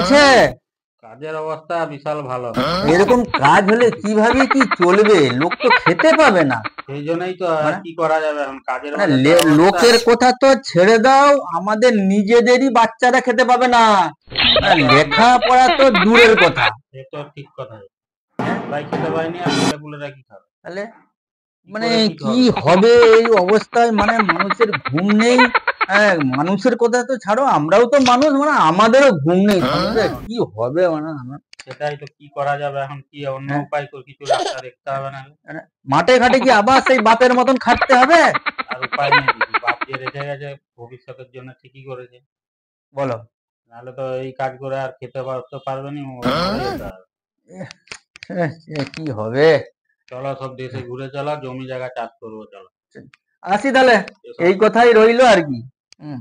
আছে? কাজের অবস্থা বিশাল ভালো। এরকম কাজ হলে কিভাবে কি চলবে? লোক তো খেতে পাবে না। সেই জন্যই তো আর মানে কি করা যাবে এখন, কাজের মানে মাঝে তো অবস্থা। লোকের কথা তো ছেড়ে দাও, আমাদের নিজেদেরই বাচ্চারা খেতে পাবে না। সেটা তো লেখাপড়া তো দূরের কথা। সে তো ঠিক কথা। হ্যাঁ, আমরাই খেতে পাইনি আর ছেলেপুলেরা কি খাবে? তাহলে কি মানে করে কি হবে? হবে এই অবস্থায়? মানে মানুষের ঘুম নেই। হ্যাঁ, মানুষের কথা তো ছাড়ো, আমরাও তো মানুষ, মানে আমাদেরও ঘুম নেই। তাহলে কি হবে মানে সেটাই তো, কি করা যাবে এখন, কি অন্য হ্যাঁ, উপায় তো কিছু রাস্তা দেখতে হবে না? মানে মাঠে ঘাটে কি আবার সেই বাপের মতন খাটতে হবে? আর উপায় নেই কিছু, বাপ যে রেখে গেছে ভবিষ্যতের জন্য ঠিকই করেছে। বলো। নাহলে তো এই কাজ করে আর খেতে তো পারবে নি, মরে যেতে হবে। কি হবে? চলো সব দেশে ঘুরে চলো, জমি জায়গা চাষ করবো চলো। আসি তাহলে, এসব এই কথাই রইলো আর কি। হুম।